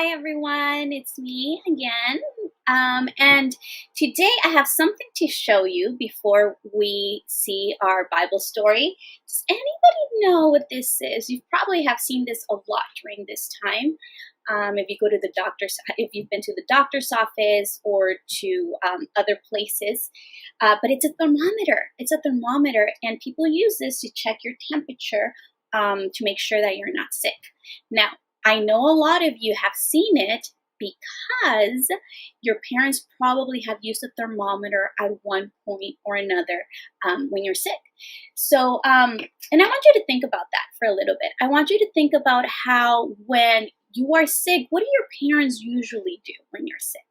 Hi, everyone. It's me again. And today I have something to show you before we see our Bible story. Does anybody know what this is? You probably have seen this a lot during this time. If you go to the doctor's, if you've been to the doctor's office or to other places, but it's a thermometer. It's a thermometer, and people use this to check your temperature to make sure that you're not sick. Now, I know a lot of you have seen it because your parents probably have used a thermometer at one point or another when you're sick. So, and I want you to think about that for a little bit. I want you to think about how when you are sick, what do your parents usually do when you're sick?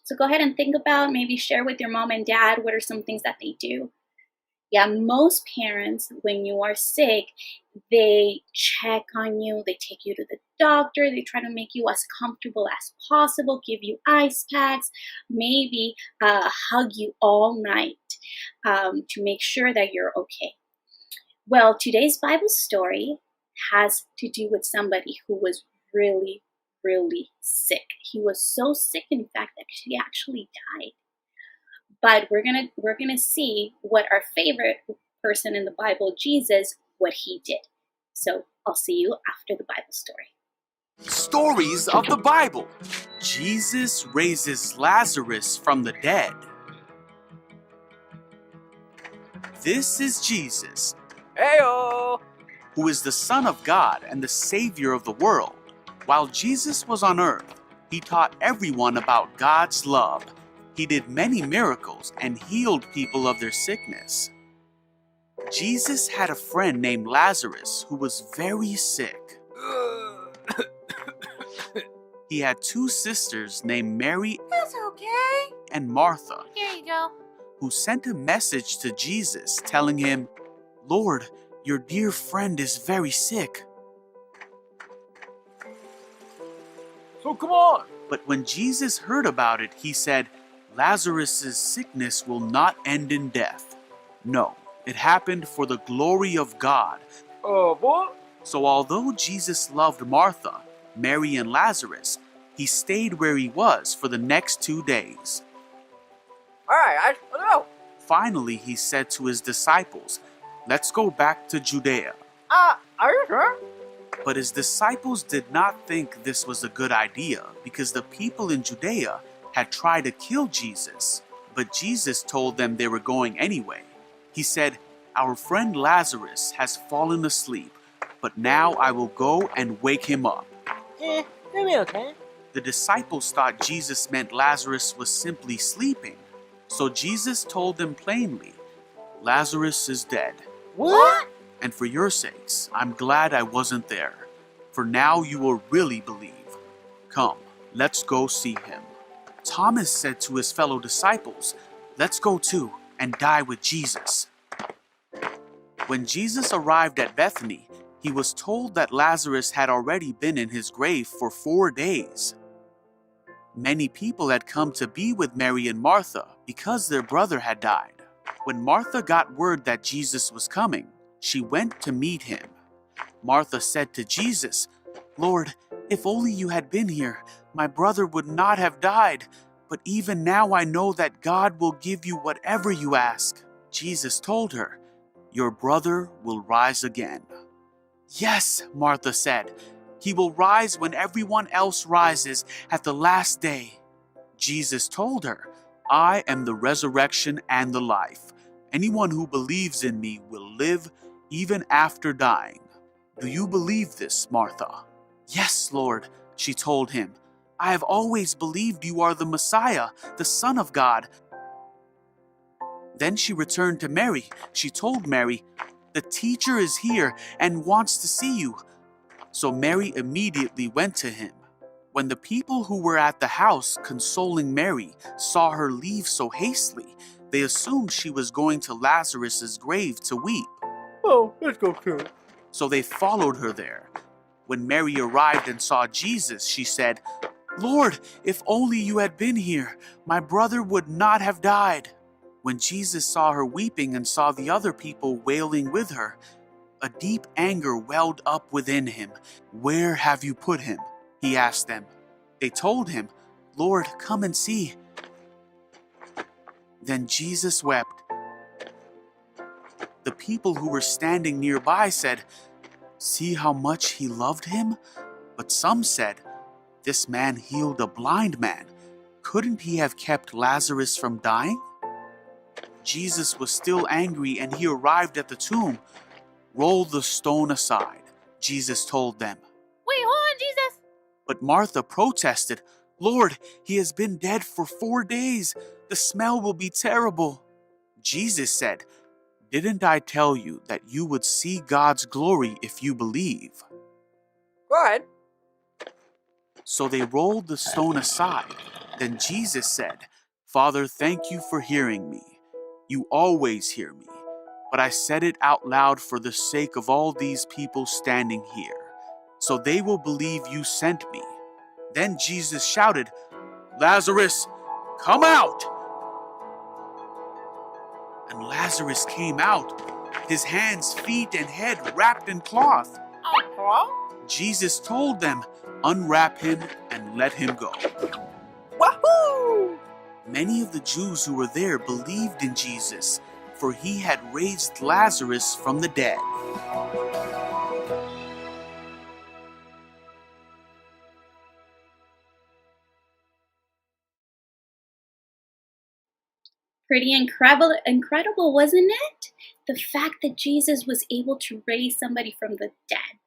So go ahead and think about, maybe share with your mom and dad, what are some things that they do? Yeah, most parents, when you are sick, they check on you, they take you to the doctor, they try to make you as comfortable as possible, give you ice packs, maybe hug you all night to make sure that you're okay. Well, today's Bible story has to do with somebody who was really, really sick. He was so sick, in fact, that he actually died. But we're gonna see what our favorite person in the Bible, Jesus, what he did. So I'll see you after the Bible story. Stories of the Bible. Jesus raises Lazarus from the dead. This is Jesus, Heyo! who is the Son of God and the Savior of the world. While Jesus was on earth, he taught everyone about God's love. He did many miracles and healed people of their sickness. Jesus had a friend named Lazarus who was very sick. He had two sisters named Mary That's okay. and Martha, Here you go. who sent a message to Jesus telling him, "Lord, your dear friend is very sick." So come on! But when Jesus heard about it, he said, "Lazarus' sickness will not end in death. No, it happened for the glory of God." What? So although Jesus loved Martha, Mary, and Lazarus, he stayed where he was for the next 2 days. Alright, let's go! Finally, he said to his disciples, "Let's go back to Judea." Are you sure? But his disciples did not think this was a good idea because the people in Judea had tried to kill Jesus. But Jesus told them they were going anyway. He said, "Our friend Lazarus has fallen asleep, but now I will go and wake him up." It'll be okay. The disciples thought Jesus meant Lazarus was simply sleeping. So Jesus told them plainly, "Lazarus is dead. What? And for your sakes, I'm glad I wasn't there. For now you will really believe. Come, let's go see him." Thomas said to his fellow disciples, "Let's go too and die with Jesus." When Jesus arrived at Bethany, he was told that Lazarus had already been in his grave for 4 days. Many people had come to be with Mary and Martha because their brother had died. When Martha got word that Jesus was coming, she went to meet him. Martha said to Jesus, "Lord, if only you had been here, my brother would not have died. But even now I know that God will give you whatever you ask." Jesus told her, "Your brother will rise again." "Yes," Martha said, "he will rise when everyone else rises at the last day." Jesus told her, "I am the resurrection and the life. Anyone who believes in me will live even after dying. Do you believe this, Martha?" "Yes, Lord," she told him. "I have always believed you are the Messiah, the Son of God." Then she returned to Mary. She told Mary, "The teacher is here and wants to see you." So Mary immediately went to him. When the people who were at the house consoling Mary saw her leave so hastily, they assumed she was going to Lazarus' grave to weep. Oh, let's go too. So they followed her there. When Mary arrived and saw Jesus, she said, "Lord, if only you had been here, my brother would not have died." When Jesus saw her weeping and saw the other people wailing with her, a deep anger welled up within him. "Where have you put him?" he asked them. They told him, "Lord, come and see." Then Jesus wept. The people who were standing nearby said, "See how much he loved him?" But some said, "This man healed a blind man. Couldn't he have kept Lazarus from dying?" Jesus was still angry and he arrived at the tomb. "Roll the stone aside," Jesus told them. Wait, hold on, Jesus. But Martha protested, "Lord, he has been dead for 4 days. The smell will be terrible." Jesus said, "Didn't I tell you that you would see God's glory if you believe?" Go ahead. So they rolled the stone aside. Then Jesus said, "Father, thank you for hearing me. You always hear me. But I said it out loud for the sake of all these people standing here, so they will believe you sent me." Then Jesus shouted, "Lazarus, come out!" And Lazarus came out, his hands, feet, and head wrapped in cloth. Huh? Jesus told them, "Unwrap him and let him go." Wahoo! Many of the Jews who were there believed in Jesus, for he had raised Lazarus from the dead. Pretty incredible, wasn't it? The fact that Jesus was able to raise somebody from the dead.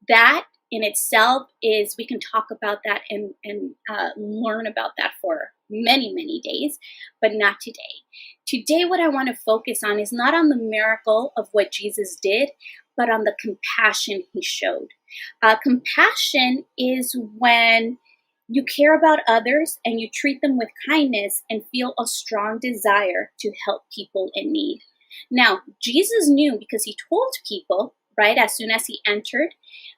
That in itself is, we can talk about that and learn about that for many, many days, but not today. Today, what I want to focus on is not on the miracle of what Jesus did, but on the compassion he showed. Compassion is when you care about others and you treat them with kindness and feel a strong desire to help people in need. Now, Jesus knew, because he told people, right, as soon as he entered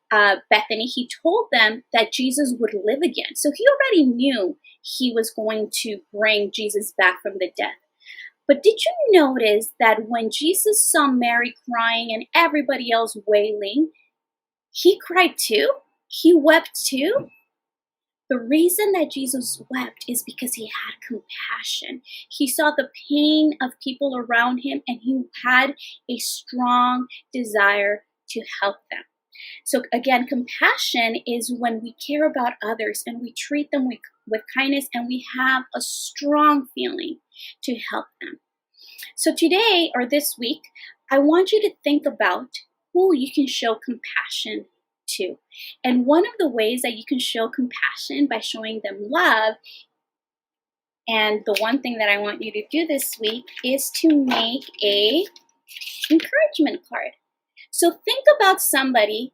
Bethany, he told them that Jesus would live again. So he already knew he was going to bring Jesus back from the dead. But did you notice that when Jesus saw Mary crying and everybody else wailing, he cried too? He wept too? The reason that Jesus wept is because he had compassion. He saw the pain of people around him and he had a strong desire to help them. So again, compassion is when we care about others and we treat them with kindness and we have a strong feeling to help them. So today or this week, I want you to think about who you can show compassion to. And one of the ways that you can show compassion by showing them love, and the one thing that I want you to do this week, is to make a encouragement card. So think about somebody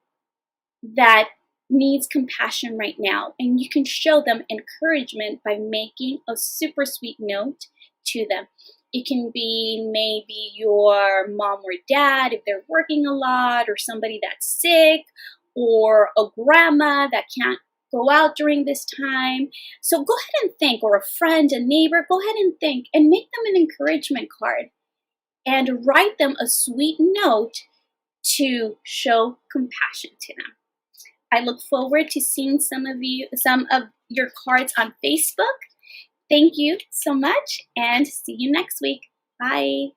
that needs compassion right now, and you can show them encouragement by making a super sweet note to them. It can be maybe your mom or dad if they're working a lot, or somebody that's sick, or a grandma that can't go out during this time. So go ahead and think, or a friend, a neighbor, go ahead and think and make them an encouragement card and write them a sweet note to show compassion to them. I look forward to seeing some of your cards on Facebook. Thank you so much and see you next week. Bye.